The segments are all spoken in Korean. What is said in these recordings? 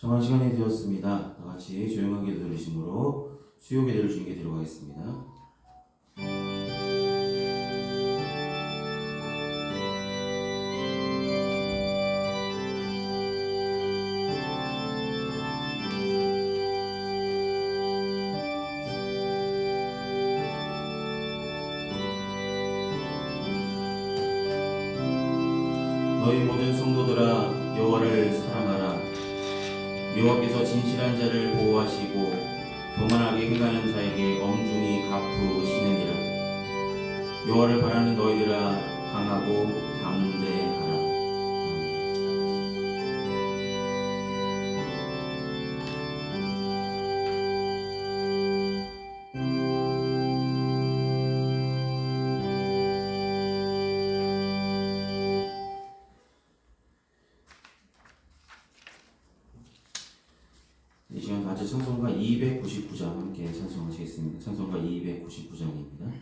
정한 시간이 되었습니다. 다같이 조용하게 들으심으로 수요 기도를 주님께 드려가겠습니다. 너희 모든 성도들아 여호와를 사랑하라. 여호와께서 진실한 자를 보호하시고 교만하게 행하는 자에게 엄중히 갚으시느니라. 여호와를 바라는 너희들아 강하고 담대하라. 이 시간 같이 찬송가 299장 함께 찬송하시겠습니다. 찬송가 299장입니다.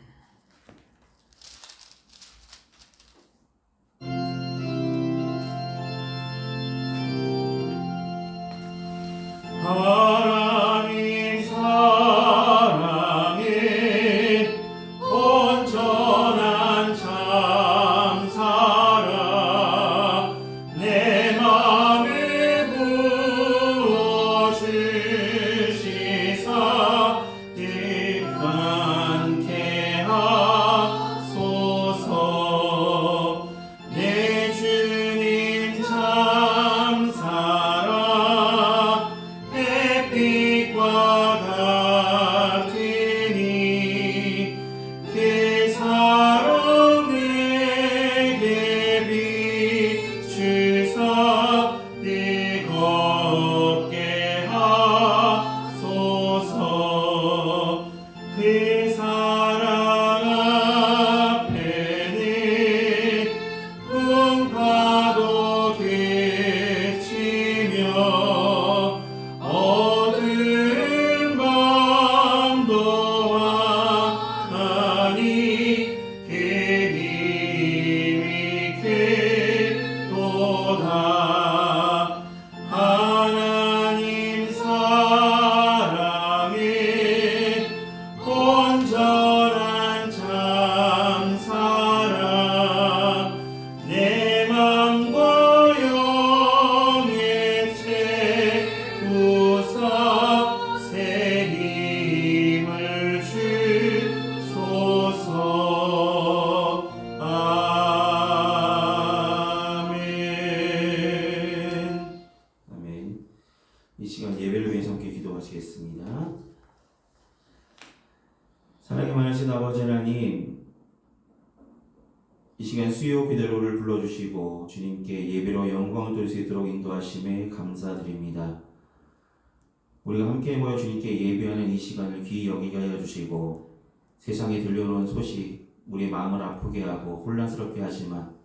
하나님 사랑에 온전한 참사랑 내 맘에 부어주시사 뜻하게 하소서. 내 주님 참사랑 햇빛과 같으니 그 사랑 내게 비추사 뜨겁게 하소서. 그 사랑 앞에는 풍파도 그치며 어두운 밤도 하나니 그 힘이 크도다. 하나님 사랑에 온전한 참사랑 내 맘과 영의 채우사 새 힘을 주소서. 아멘. 아멘. 이 시간 예배를 위해서 함께 기도하시겠습니다. 사랑이 많으신 아버지 하나님, 이 시간 수요 기도를 불러주시고 주님께 예배로 영광을 돌릴 수 있도록 인도하심에 감사드립니다. 우리가 함께 모여 주님께 예배하는 이 시간을 귀히 여기게 하여 주시고 세상에 들려오는 소식 우리의 마음을 아프게 하고 혼란스럽게 하지만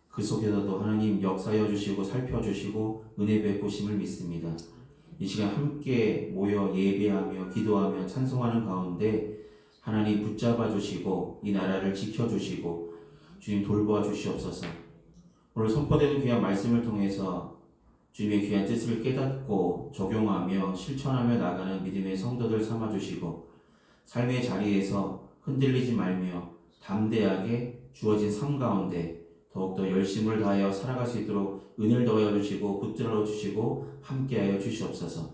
그 속에서도 하나님 역사하여 주시고 살펴주시고 은혜 베푸심을 믿습니다. 이 시간 함께 모여 예배하며 기도하며 찬송하는 가운데 하나님 붙잡아 주시고 이 나라를 지켜주시고 주님 돌보아 주시옵소서. 오늘 선포되는 귀한 말씀을 통해서 주님의 귀한 뜻을 깨닫고 적용하며 실천하며 나가는 믿음의 성도들 삼아주시고 삶의 자리에서 흔들리지 말며 담대하게 주어진 삶 가운데 더욱더 열심을 다하여 살아갈 수 있도록 은혜를 더하여 주시고 붙들어 주시고 함께하여 주시옵소서.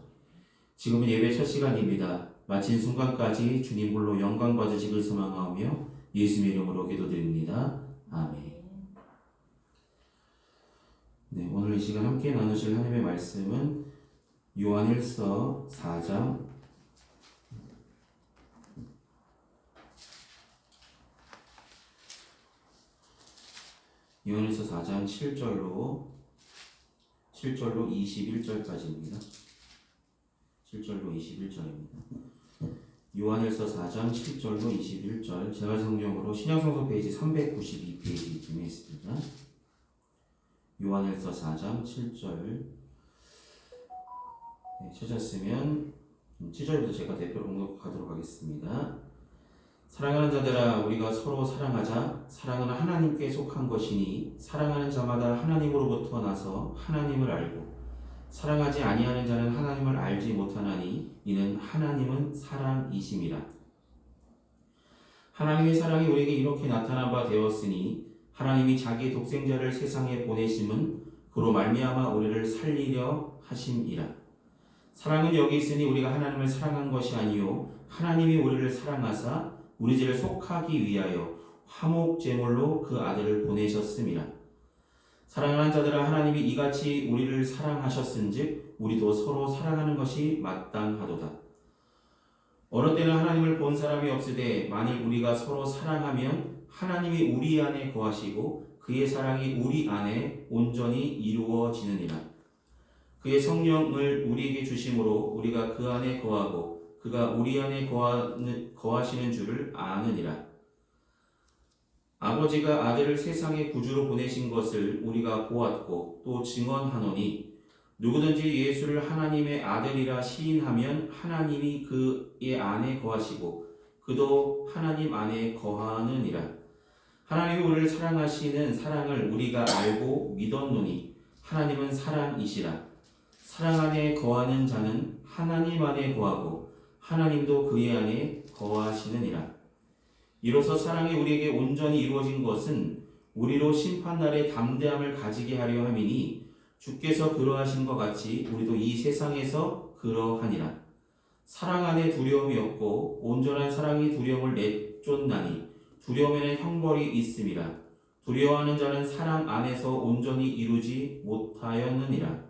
지금은 예배 첫 시간입니다. 마친 순간까지 주님 홀로 영광 받으시길 소망하며 예수님의 이름으로 기도드립니다. 아멘. 네, 오늘 이 시간 함께 나누실 하나님의 말씀은 요한일서 4장 7절로 21절까지입니다. 7절로 21절입니다. 요한일서 4장 7절로 21절, 제가 성경으로 신약성서 페이지 392페이지쯤에 있습니다. 요한일서 4장 7절, 찾았으면 7절부터 제가 대표로 공독하도록 하겠습니다. 사랑하는 자들아, 우리가 서로 사랑하자. 사랑은 하나님께 속한 것이니 사랑하는 자마다 하나님으로부터 나서 하나님을 알고 사랑하지 아니하는 자는 하나님을 알지 못하나니 이는 하나님은 사랑이심이라. 하나님의 사랑이 우리에게 이렇게 나타난 바 되었으니 하나님이 자기의 독생자를 세상에 보내심은 그로 말미암아 우리를 살리려 하심이라. 사랑은 여기 있으니 우리가 하나님을 사랑한 것이 아니요 하나님이 우리를 사랑하사 우리 죄를 속하기 위하여 화목 제물로 그 아들을 보내셨음이라. 사랑하는 자들아, 하나님이 이같이 우리를 사랑하셨은즉 우리도 서로 사랑하는 것이 마땅하도다. 어느 때는 하나님을 본 사람이 없으되 만일 우리가 서로 사랑하면 하나님이 우리 안에 거하시고 그의 사랑이 우리 안에 온전히 이루어지느니라. 그의 성령을 우리에게 주심으로 우리가 그 안에 거하고 그가 우리 안에 거하시는 줄을 아느니라. 아버지가 아들을 세상의 구주로 보내신 것을 우리가 보았고 또 증언하노니 누구든지 예수를 하나님의 아들이라 시인하면 하나님이 그의 안에 거하시고 그도 하나님 안에 거하느니라. 하나님이 우리를 사랑하시는 사랑을 우리가 알고 믿었노니 하나님은 사랑이시라. 사랑 안에 거하는 자는 하나님 안에 거하고 하나님도 그의 안에 거하시느니라. 이로써 사랑이 우리에게 온전히 이루어진 것은 우리로 심판날에 담대함을 가지게 하려 함이니 주께서 그러하신 것 같이 우리도 이 세상에서 그러하니라. 사랑 안에 두려움이 없고 온전한 사랑이 두려움을 내쫓나니 두려움에는 형벌이 있음이라. 두려워하는 자는 사랑 안에서 온전히 이루지 못하였느니라.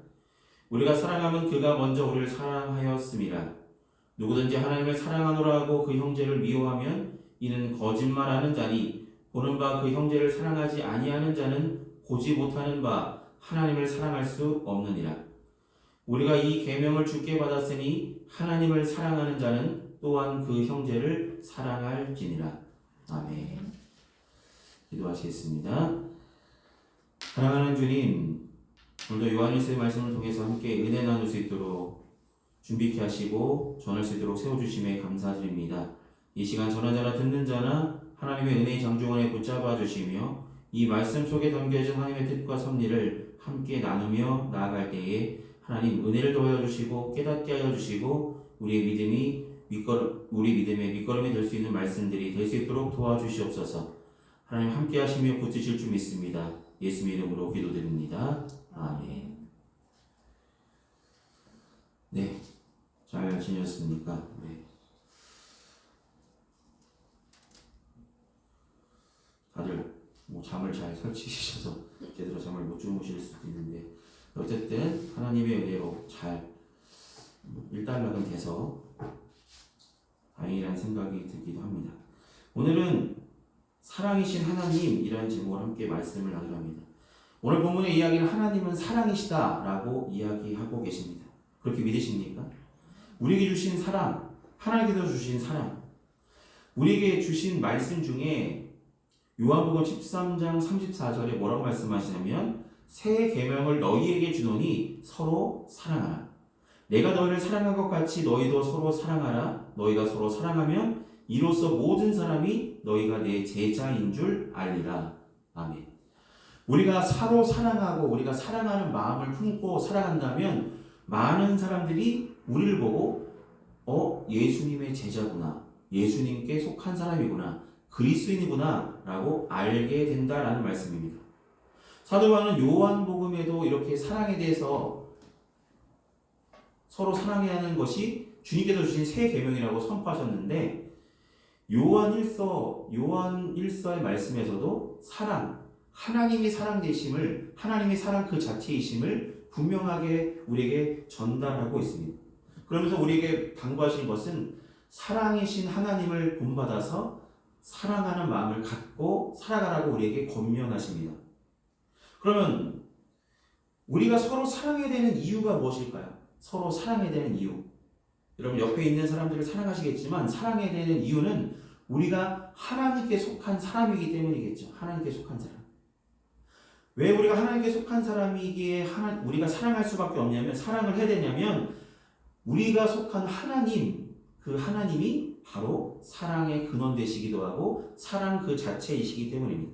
우리가 사랑하면 그가 먼저 우리를 사랑하였음이라. 누구든지 하나님을 사랑하노라 하고 그 형제를 미워하면 이는 거짓말하는 자니 보는 바 그 형제를 사랑하지 아니하는 자는 보지 못하는 바 하나님을 사랑할 수 없느니라. 우리가 이 계명을 주께 받았으니 하나님을 사랑하는 자는 또한 그 형제를 사랑할지니라. 아멘. 기도하시겠습니다. 사랑하는 주님, 오늘도 요한일서의 말씀을 통해서 함께 은혜 나눌 수 있도록 준비케 하시고 전할 수 있도록 세워주심에 감사드립니다. 이 시간 전한 자나 듣는 자나 하나님의 은혜의 장중 안에 붙잡아 주시며 이 말씀 속에 담겨진 하나님의 뜻과 섭리를 함께 나누며 나아갈 때에 하나님 은혜를 더하여 주시고 깨닫게 하여 주시고 우리 믿음의 밑거름이 될 수 있는 말씀들이 될 수 있도록 도와주시옵소서. 하나님 함께 하시며 붙으실 줄 믿습니다. 예수 이름으로 기도드립니다. 아멘. 네, 잘 지냈습니까? 네. 다들 잠을 잘 설치셔서 제대로 잠을 못 주무실 수도 있는데 어쨌든 하나님의 은혜로 잘 일단락은 돼서 다행이라는 생각이 들기도 합니다. 오늘은 사랑이신 하나님이라는 제목으로 함께 말씀을 나누려 합니다. 오늘 본문의 이야기는 하나님은 사랑이시다 라고 이야기하고 계십니다. 그렇게 믿으십니까? 우리에게 주신 사랑, 하나님께서 주신 사랑, 우리에게 주신 말씀 중에 요한복음 13장 34절에 뭐라고 말씀하시냐면 새 계명을 너희에게 주노니 서로 사랑하라. 내가 너희를 사랑한 것 같이 너희도 서로 사랑하라. 너희가 서로 사랑하면 이로써 모든 사람이 너희가 내 제자인 줄 알리라. 아멘. 우리가 서로 사랑하고 우리가 사랑하는 마음을 품고 살아간다면 많은 사람들이 우리를 보고 예수님의 제자구나. 예수님께 속한 사람이구나. 그리스도인이구나 라고 알게 된다라는 말씀입니다. 사도 요한은 요한복음에도 이렇게 사랑에 대해서 서로 사랑해야 하는 것이 주님께서 주신 새 계명이라고 선포하셨는데 요한 1서의 말씀에서도 사랑, 하나님이 사랑 되심을, 하나님의 사랑 그 자체이심을 분명하게 우리에게 전달하고 있습니다. 그러면서 우리에게 당부하신 것은 사랑이신 하나님을 본받아서 사랑하는 마음을 갖고 살아가라고 우리에게 권면하십니다. 그러면 우리가 서로 사랑해야 되는 이유가 무엇일까요? 서로 사랑해야 되는 이유. 여러분 옆에 있는 사람들을 사랑하시겠지만 사랑해야 되는 이유는 우리가 하나님께 속한 사람이기 때문이겠죠. 하나님께 속한 사람. 왜 우리가 하나님께 속한 사람이기에 우리가 사랑할 수밖에 없냐면, 사랑을 해야 되냐면 우리가 속한 하나님, 그 하나님이 바로 사랑의 근원 되시기도 하고 사랑 그 자체이시기 때문입니다.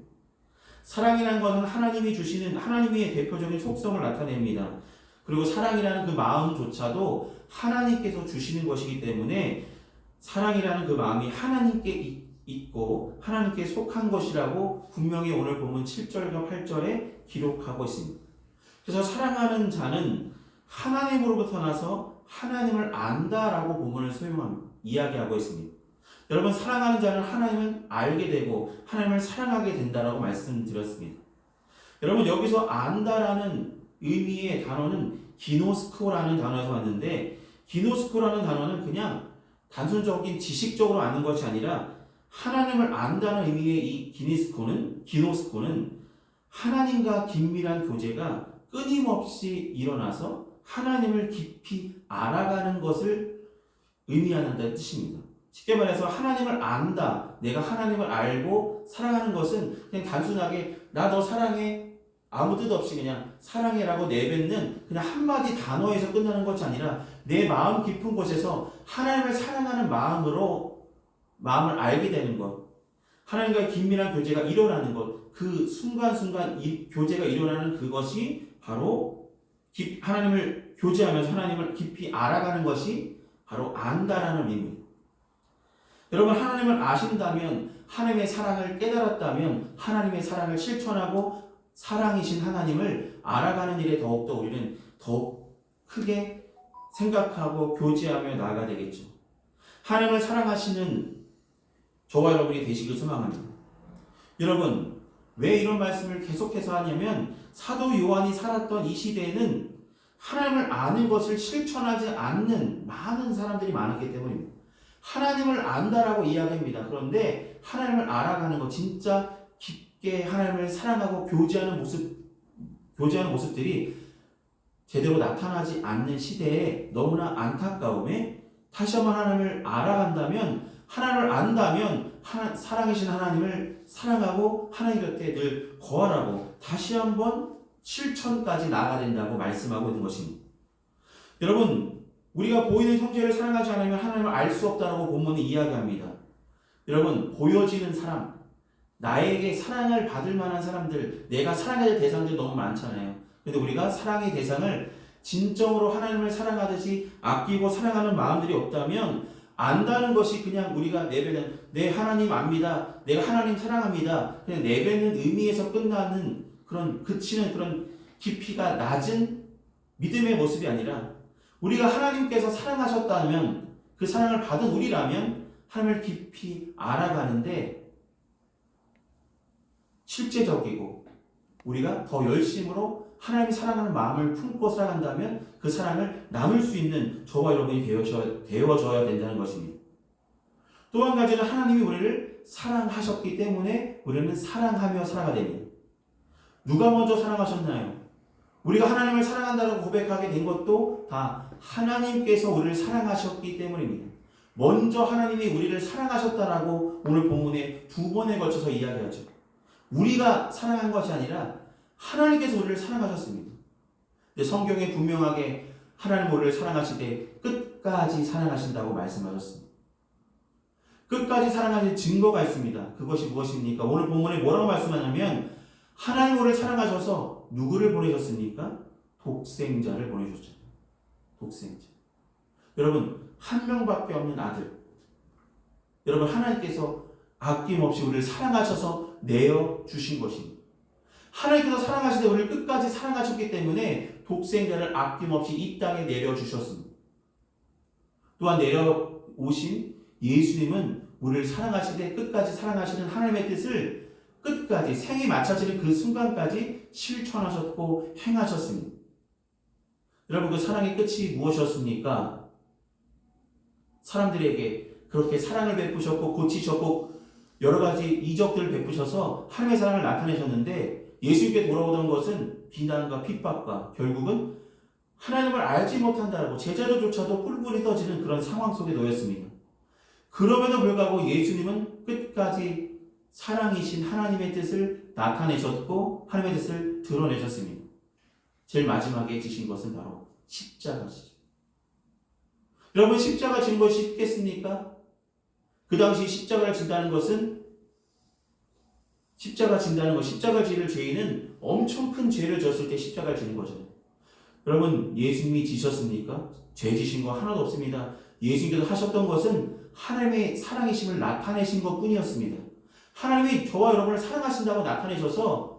사랑이라는 것은 하나님이 주시는 하나님의 대표적인 속성을 나타냅니다. 그리고 사랑이라는 그 마음조차도 하나님께서 주시는 것이기 때문에 사랑이라는 그 마음이 하나님께 있고 하나님께 속한 것이라고 분명히 오늘 본문 7절과 8절에 기록하고 있습니다. 그래서 사랑하는 자는 하나님으로부터 나서 하나님을 안다라고 본문을 이야기하고 있습니다. 여러분, 사랑하는 자는 하나님을 알게 되고 하나님을 사랑하게 된다라고 말씀드렸습니다. 여러분, 여기서 안다라는 의미의 단어는 기노스코라는 단어에서 왔는데, 기노스코라는 단어는 그냥 단순적인 지식적으로 아는 것이 아니라 하나님을 안다는 의미의 이 기노스코는 하나님과 긴밀한 교제가 끊임없이 일어나서 하나님을 깊이 알아가는 것을 의미한다는 뜻입니다. 쉽게 말해서 하나님을 안다, 내가 하나님을 알고 사랑하는 것은 그냥 단순하게 나 너 사랑해, 아무 뜻 없이 그냥 사랑해라고 내뱉는 그냥 한마디 단어에서 끝나는 것이 아니라 내 마음 깊은 곳에서 하나님을 사랑하는 마음을 알게 되는 것, 하나님과의 긴밀한 교제가 일어나는 것, 그 순간순간 이 교제가 일어나는 그것이 바로 하나님을 교제하면서 하나님을 깊이 알아가는 것이 바로 안다라는 의미입니다. 여러분, 하나님을 아신다면, 하나님의 사랑을 깨달았다면 하나님의 사랑을 실천하고 사랑이신 하나님을 알아가는 일에 더욱더 우리는 더욱 크게 생각하고 교제하며 나아가야 되겠죠. 하나님을 사랑하시는 저와 여러분이 되시길 소망합니다. 여러분, 왜 이런 말씀을 계속해서 하냐면 사도 요한이 살았던 이 시대에는 하나님을 아는 것을 실천하지 않는 많은 사람들이 많았기 때문입니다. 하나님을 안다라고 이야기합니다. 그런데 하나님을 알아가는 것, 진짜 깊게 하나님을 사랑하고 교제하는 모습들이 제대로 나타나지 않는 시대에 너무나 안타까움에 다시 한번 하나님을 알아간다면, 하나님을 안다면 사랑이신 하나님을 사랑하고 하나님 곁에 늘 거하라고 다시 한번 실천까지 나아가야 된다고 말씀하고 있는 것입니다. 여러분, 우리가 보이는 형제를 사랑하지 않으면 하나님을 알 수 없다고 본문이 이야기합니다. 여러분, 보여지는 사람, 나에게 사랑을 받을 만한 사람들, 내가 사랑해야 될 대상들이 너무 많잖아요. 근데 우리가 사랑의 대상을 진정으로 하나님을 사랑하듯이 아끼고 사랑하는 마음들이 없다면 안다는 것이 그냥 우리가 내뱉는 내 하나님 압니다, 내가 하나님 사랑합니다, 그냥 내뱉는 의미에서 끝나는 그치는 그런 깊이가 낮은 믿음의 모습이 아니라 우리가 하나님께서 사랑하셨다면, 그 사랑을 받은 우리라면 하나님을 깊이 알아가는데 실제적이고 우리가 더 열심으로 하나님이 사랑하는 마음을 품고 살아간다면 그 사랑을 나눌 수 있는 저와 여러분이 되어져야 된다는 것입니다. 또 한 가지는 하나님이 우리를 사랑하셨기 때문에 우리는 사랑하며 살아가야 됩니다. 누가 먼저 사랑하셨나요? 우리가 하나님을 사랑한다고 고백하게 된 것도 다 하나님께서 우리를 사랑하셨기 때문입니다. 먼저 하나님이 우리를 사랑하셨다라고 오늘 본문에 2번에 걸쳐서 이야기하죠. 우리가 사랑한 것이 아니라 하나님께서 우리를 사랑하셨습니다. 근데 성경에 분명하게 하나님 우리를 사랑하시되 끝까지 사랑하신다고 말씀하셨습니다. 끝까지 사랑하신 증거가 있습니다. 그것이 무엇입니까? 오늘 본문에 뭐라고 말씀하냐면 하나님 우리를 사랑하셔서 누구를 보내셨습니까? 독생자를 보내셨죠. 독생자. 여러분, 한 명밖에 없는 아들. 여러분, 하나님께서 아낌없이 우리를 사랑하셔서 내어주신 것입니다. 하나님께서 사랑하시되 우리를 끝까지 사랑하셨기 때문에 독생자를 아낌없이 이 땅에 내려주셨습니다. 또한 내려오신 예수님은 우리를 사랑하시되 끝까지 사랑하시는 하나님의 뜻을 끝까지 생이 마쳐지는 그 순간까지 실천하셨고 행하셨습니다. 여러분, 그 사랑의 끝이 무엇이었습니까? 사람들에게 그렇게 사랑을 베푸셨고 고치셨고 여러 가지 이적들을 베푸셔서 하나님의 사랑을 나타내셨는데 예수님께 돌아오던 것은 비난과 핍박과 결국은 하나님을 알지 못한다고 제자들조차도 뿔뿔이 터지는 그런 상황 속에 놓였습니다. 그럼에도 불구하고 예수님은 끝까지 사랑이신 하나님의 뜻을 나타내셨고 하나님의 뜻을 드러내셨습니다. 제일 마지막에 지신 것은 바로 십자가시죠. 여러분, 십자가 지는 것이 쉽겠습니까? 그 당시 십자가를 진다는 것은 십자가 지를 죄인은 엄청 큰 죄를 졌을 때 십자가를 지는 거잖아요. 여러분, 예수님이 지셨습니까? 죄 지신 거 하나도 없습니다. 예수님께서 하셨던 것은 하나님의 사랑이심을 나타내신 것 뿐이었습니다. 하나님이 저와 여러분을 사랑하신다고 나타내셔서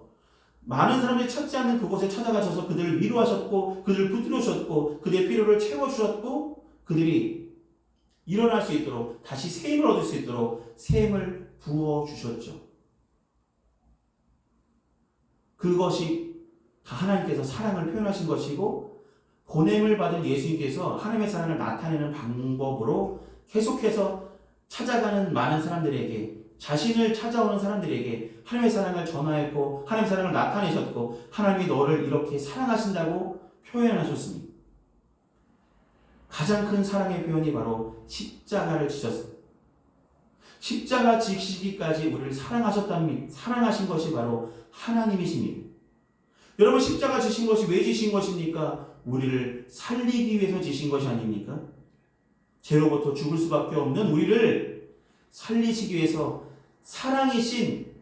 많은 사람들이 찾지 않는 그곳에 찾아가셔서 그들을 위로하셨고, 그들을 붙들으셨고, 그들의 필요를 채워주셨고, 그들이 일어날 수 있도록, 다시 새 힘을 얻을 수 있도록 새 힘을 부어주셨죠. 그것이 다 하나님께서 사랑을 표현하신 것이고, 보냄을 받은 예수님께서 하나님의 사랑을 나타내는 방법으로 계속해서 찾아가는 많은 사람들에게, 자신을 찾아오는 사람들에게 하나님의 사랑을 전하였고, 하나님의 사랑을 나타내셨고, 하나님이 너를 이렇게 사랑하신다고 표현하셨습니다. 가장 큰 사랑의 표현이 바로 십자가를 지셨습니다. 십자가 지시기까지 우리를 사랑하신 것이 바로 하나님이십니다. 여러분, 십자가 지신 것이 왜 지신 것입니까? 우리를 살리기 위해서 지신 것이 아닙니까? 죄로부터 죽을 수밖에 없는 우리를 살리시기 위해서 사랑이신,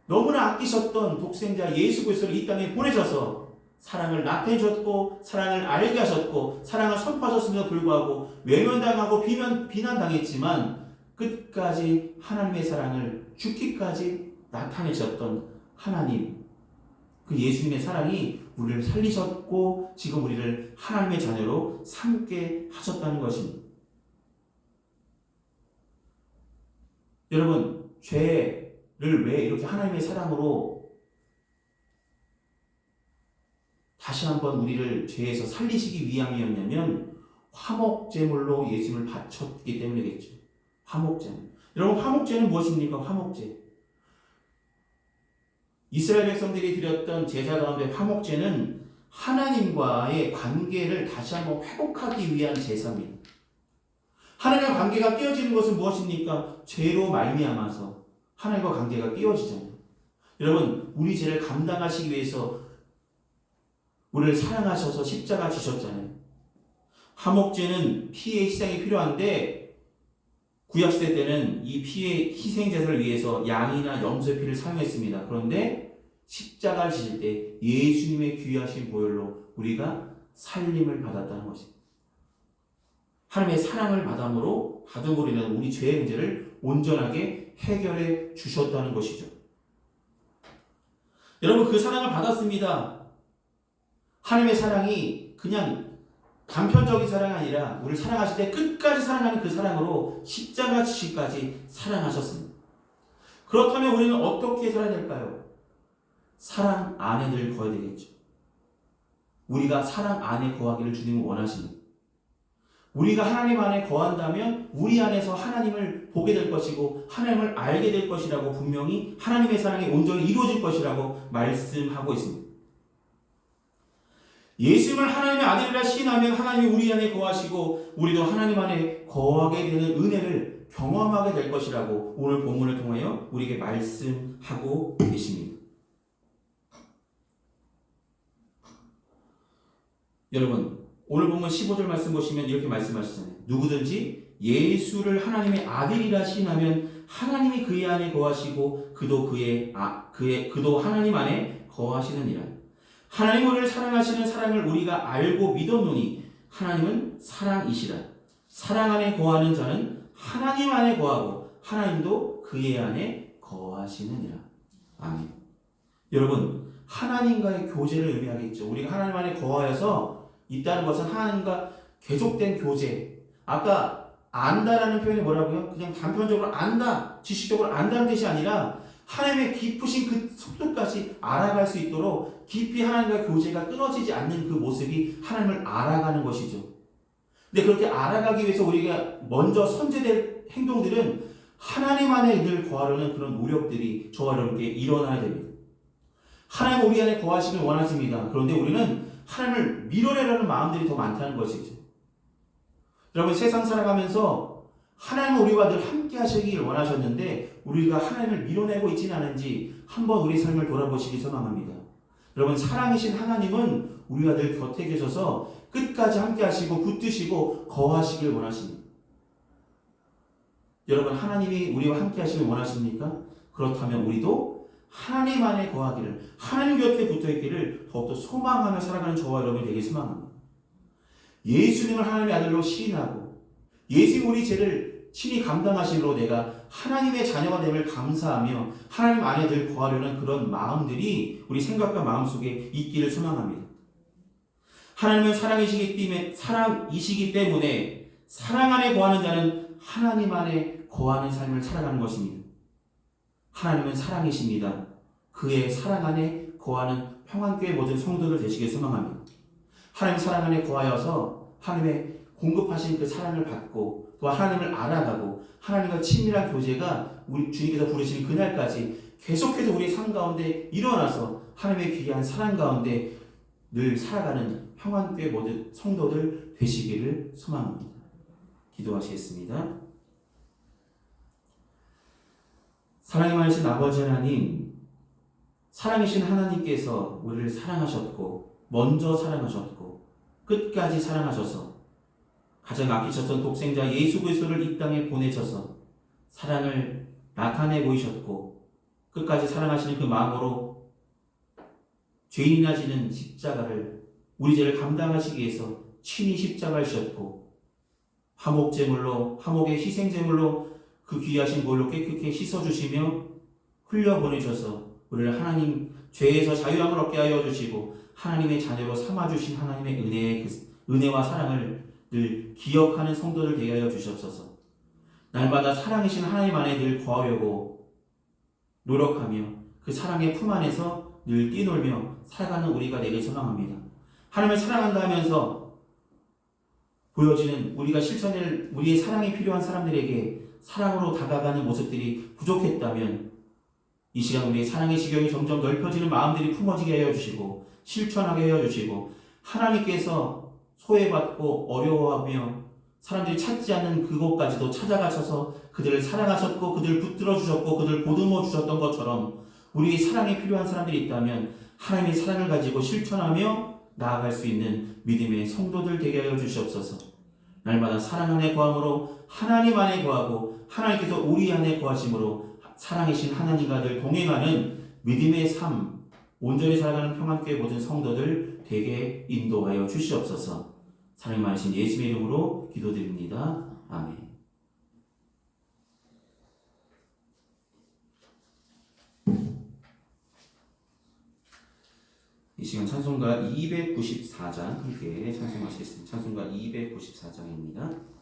너무나 아끼셨던 독생자 예수 그리스도를 이 땅에 보내셔서 사랑을 나타내셨고, 사랑을 알게 하셨고, 사랑을 선포하셨음에도 불구하고 외면당하고 비난당했지만 끝까지 하나님의 사랑을 죽기까지 나타내셨던 하나님, 그 예수님의 사랑이 우리를 살리셨고 지금 우리를 하나님의 자녀로 삼게 하셨다는 것입니다. 여러분, 죄를 왜 이렇게 하나님의 사랑으로 다시 한번 우리를 죄에서 살리시기 위함이었냐면 화목제물로 예수님을 바쳤기 때문이겠죠. 화목제물. 여러분, 화목제는 무엇입니까? 화목제. 이스라엘 백성들이 드렸던 제사 가운데 화목제는 하나님과의 관계를 다시 한번 회복하기 위한 제사입니다. 하나님과 관계가 깨어지는 것은 무엇입니까? 죄로 말미암아서 하나님과 관계가 깨어지잖아요. 여러분, 우리 죄를 감당하시기 위해서 우리를 사랑하셔서 십자가 지셨잖아요. 화목제는 피의 희생이 필요한데 구약시대 때는 이 피의 희생 제사를 위해서 양이나 염소의 피를 사용했습니다. 그런데 십자가를 지실 때 예수님의 귀하신 보혈로 우리가 살림을 받았다는 것입니다. 하나님의 사랑을 받음으로 인한 우리 죄의 문제를 온전하게 해결해 주셨다는 것이죠. 여러분, 그 사랑을 받았습니다. 하나님의 사랑이 그냥 단편적인 사랑이 아니라 우리를 사랑하실 때 끝까지 사랑하는 그 사랑으로 십자가 지시까지 사랑하셨습니다. 그렇다면 우리는 어떻게 살아야 될까요? 사랑 안에 늘 거해야 되겠죠. 우리가 사랑 안에 거하기를 주님은 원하십니다. 우리가 하나님 안에 거한다면 우리 안에서 하나님을 보게 될 것이고 하나님을 알게 될 것이라고 분명히 하나님의 사랑이 온전히 이루어질 것이라고 말씀하고 있습니다. 예수님을 하나님의 아들이라 시인하면 하나님이 우리 안에 거하시고 우리도 하나님 안에 거하게 되는 은혜를 경험하게 될 것이라고 오늘 본문을 통하여 우리에게 말씀하고 계십니다. 여러분, 오늘 본문 15절 말씀 보시면 이렇게 말씀하시잖아요. 누구든지 예수를 하나님의 아들이라 시인하면 하나님이 그의 안에 거하시고 그도 하나님 안에 거하시느니라. 하나님 우리를 사랑하시는 사랑을 우리가 알고 믿었노니 하나님은 사랑이시라. 사랑 안에 거하는 자는 하나님 안에 거하고 하나님도 그의 안에 거하시느니라. 아멘. 여러분, 하나님과의 교제를 의미하겠죠. 우리가 하나님 안에 거하여서 있다는 것은 하나님과 계속된 교제. 아까 안다라는 표현이 뭐라고요? 그냥 단편적으로 안다, 지식적으로 안다는 뜻이 아니라 하나님의 깊으신 그 속도까지 알아갈 수 있도록 깊이 하나님과 교제가 끊어지지 않는 그 모습이 하나님을 알아가는 것이죠. 근데 그렇게 알아가기 위해서 우리가 먼저 선제될 행동들은 하나님 안에 늘 거하려는 그런 노력들이 저와 여러분께 일어나야 됩니다. 하나님 우리 안에 거하시길 원하십니다. 그런데 우리는 하나님을 밀어내려는 마음들이 더 많다는 것이죠. 여러분, 세상 살아가면서 하나님은 우리와 늘 함께 하시길 원하셨는데 우리가 하나님을 밀어내고 있지는 않은지 한번 우리 삶을 돌아보시기 소망합니다. 여러분, 사랑이신 하나님은 우리와 늘 곁에 계셔서 끝까지 함께 하시고 붙드시고 거하시길 원하십니다. 여러분, 하나님이 우리와 함께 하시길 원하십니까? 그렇다면 우리도 하나님 안에 거하기를, 하나님 곁에 붙어있기를 더욱더 소망하며 살아가는 저와 여러분이 되길 소망합니다. 예수님을 하나님의 아들로 시인하고 예수님 우리 죄를 친히 감당하심으로 내가 하나님의 자녀가 됨을 감사하며 하나님 안에 늘 거하려는 그런 마음들이 우리 생각과 마음속에 있기를 소망합니다. 하나님은 사랑이시기 때문에 사랑 안에 거하는 자는 하나님 안에 거하는 삶을 살아가는 것입니다. 하나님은 사랑이십니다. 그의 사랑 안에 거하는 평안교회 모든 성도들 되시길 소망합니다. 하나님 사랑 안에 거하여서 하나님의 공급하신 그 사랑을 받고 또 하나님을 알아가고 하나님과 친밀한 교제가 우리 주님께서 부르시는 그날까지 계속해서 우리의 삶 가운데 일어나서 하나님의 귀한 사랑 가운데 늘 살아가는 평안교회 모든 성도들 되시기를 소망합니다. 기도하시겠습니다. 사랑이 많으신 아버지 하나님, 사랑이신 하나님께서 우리를 사랑하셨고 먼저 사랑하셨고 끝까지 사랑하셔서 가장 아끼셨던 독생자 예수 그리스도를 이 땅에 보내셔서 사랑을 나타내 보이셨고 끝까지 사랑하시는 그 마음으로 죄인이나 지는 십자가를 우리 죄를 감당하시기 위해서 친히 십자가를 지셨고 화목의 희생제물로 그 귀하신 볼로 깨끗게 씻어주시며 흘려보내셔서 우리를 하나님 죄에서 자유함을 얻게 하여 주시고 하나님의 자녀로 삼아주신 하나님의 은혜와 사랑을 늘 기억하는 성도들 되게 하여 주시옵소서. 날마다 사랑이신 하나님 안에 늘 거하려고 노력하며 그 사랑의 품 안에서 늘 뛰놀며 살아가는 우리가 되길 소망합니다. 하나님을 사랑한다 하면서 보여지는 우리가 실천할 우리의 사랑이 필요한 사람들에게 사랑으로 다가가는 모습들이 부족했다면 이 시간 우리의 사랑의 지경이 점점 넓혀지는 마음들이 품어지게 하여 주시고 실천하게 하여 주시고 하나님께서 소외받고 어려워하며 사람들이 찾지 않는 그곳까지도 찾아가셔서 그들을 사랑하셨고 그들을 붙들어 주셨고 그들을 보듬어 주셨던 것처럼 우리의 사랑이 필요한 사람들이 있다면 하나님의 사랑을 가지고 실천하며 나아갈 수 있는 믿음의 성도들 되게 하여 주시옵소서. 날마다 사랑 안에 거함으로 하나님 안에 거하고 하나님께서 우리 안에 거하심으로 사랑이신 하나님과 늘 동행하는 믿음의 삶, 온전히 살아가는 평안교회 모든 성도들 되게 인도하여 주시옵소서. 사랑이 많으신 예수의 이름으로 기도드립니다. 아멘. 이 시간 찬송가 294장 함께 찬송하시겠습니다. 찬송가 294장입니다.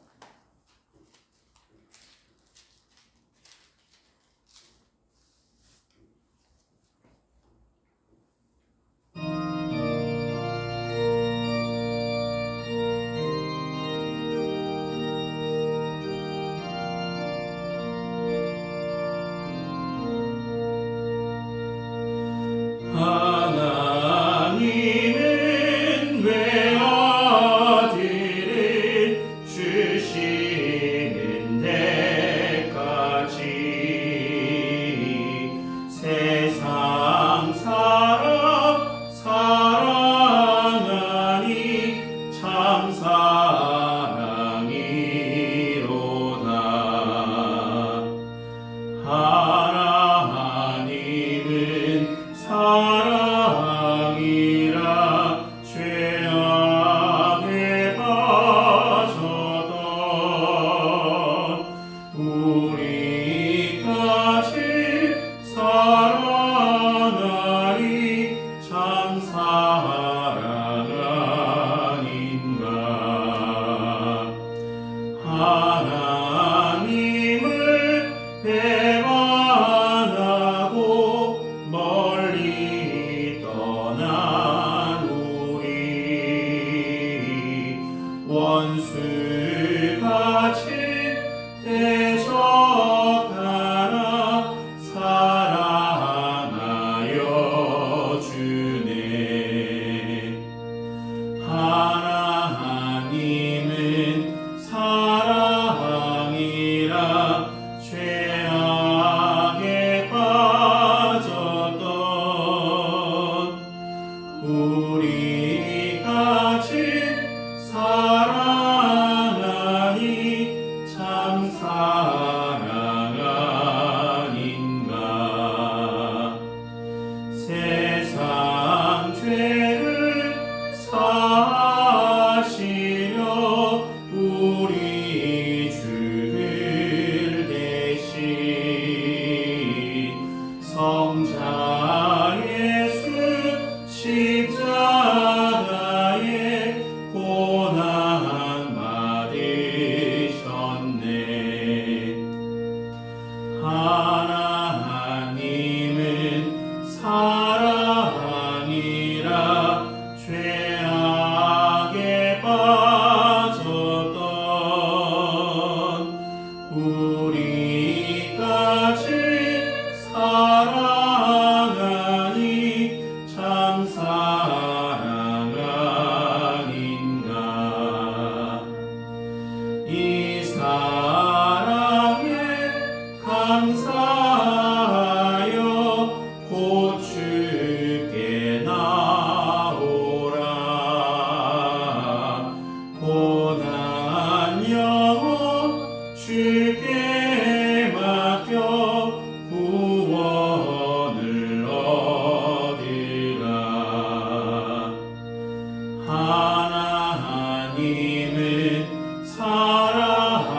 하나님은 사랑이라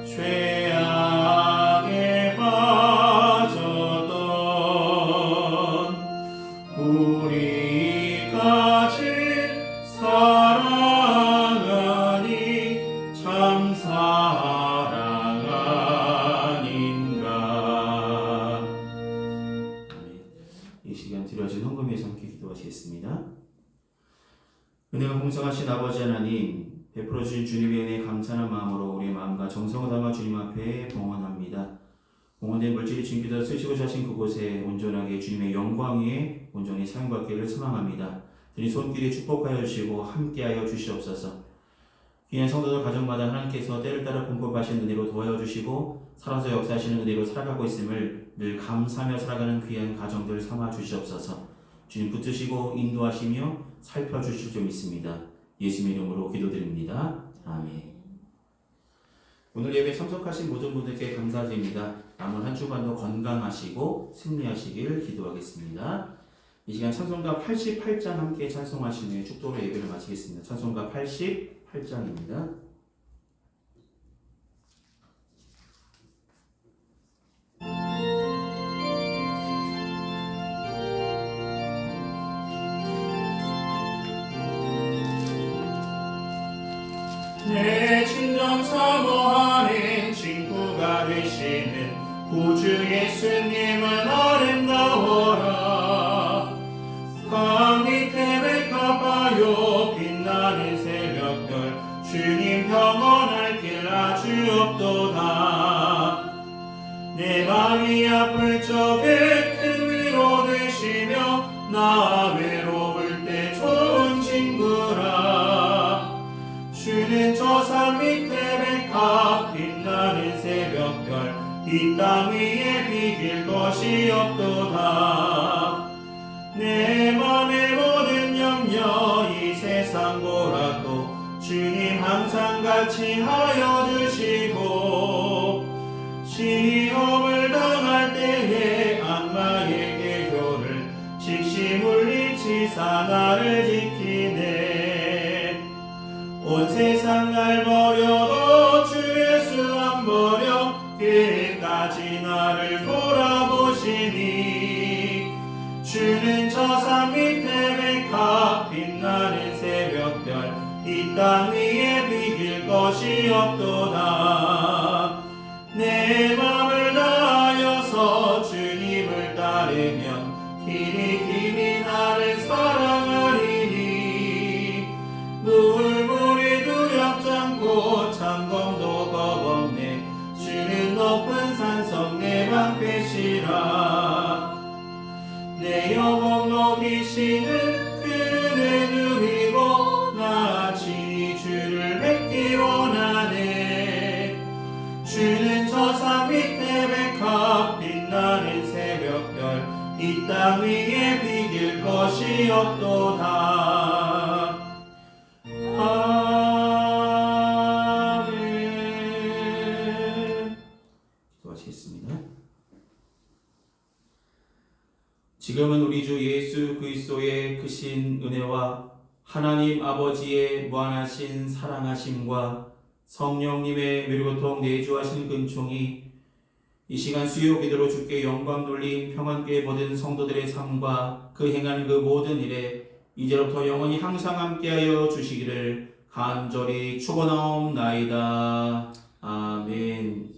죄악에 빠졌던 우리까지 사랑하니 참 사랑 아닌가. 이 시간 드려진 헌금에서 함께 기도하시겠습니다. 은혜가 풍성하신 아버지 하나님, 베풀어 주신 주님의 은혜에 감사하는 마음으로 우리의 마음과 정성을 담아 주님 앞에 봉헌합니다. 봉헌된 물질이 주님께서 쓰시고자 하신 그곳에 온전하게 주님의 영광 위에 온전히 사용받기를 소망합니다. 주님 손길에 축복하여 주시고 함께하여 주시옵소서. 귀한 성도들 가정마다 하나님께서 때를 따라 공급하신 은혜로 도와여 주시고 살아서 역사하시는 은혜로 살아가고 있음을 늘 감사하며 살아가는 귀한 가정들 삼아 주시옵소서. 주님 붙드시고 인도하시며 살펴주실 줄 믿습니다. 예수님의 이름으로 기도드립니다. 아멘. 오늘 예배 참석하신 모든 분들께 감사드립니다. 남은 한 주간도 건강하시고 승리하시길 기도하겠습니다. 이 시간 찬송가 88장 함께 찬송하신 후에 축도로 예배를 마치겠습니다. 찬송가 88장입니다. 내 친정 사모하는 친구가 되시는 구주 예수님은 아름다워라. 강 밑에 백합하여 빛나는 새벽별 주님 평온할 길 아주 없도다. 내 맘이 아플 적에 큰 위로 되시며 나 외로울 때 좋은 친구라. 주는 저 산 밑에 백합 빛나는 새벽별 이 땅 위에 비길 것이 없도다. 내 맘의 모든 염려 이 세상 보라도 주님 항상 같이 하여 주시고 시험을 당할 때에 악마의 계교를 즉시 물리치사 나를 지키네. 온 세상 날 버려도 주 예수 안 버려 끝까지 나를 돌아보시니. 주는 저 산 밑에 백합 빛나는 새벽별 이 땅 위에 비길 것이 없도다. 내 맘을 다하여서 주님을 따르면 길이 나를 사랑하리니. 물물이 두렵지 않고 창검도 겁없네. 주는 높은 산성 내 방패시라. 내 영혼 녹이시는 그는 누리고 나 친히 주를 뵙기 원하네. 주는 저 산 밑에 백합 빛나는 새벽별 이 땅 위에 비길 것이 없도다. 아멘. 기도하시겠습니다. 지금은 우리 주 예수 그리스도의 크신 은혜와 하나님 아버지의 무한하신 사랑하심과 성령님의 묘리고통 내주하신 근총이 이 시간 수요 기도로 주께 영광 돌린 평안교회 모든 성도들의 삶과 그 행하는 그 모든 일에 이제로부터 영원히 항상 함께하여 주시기를 간절히 축원하옵나이다. 아멘.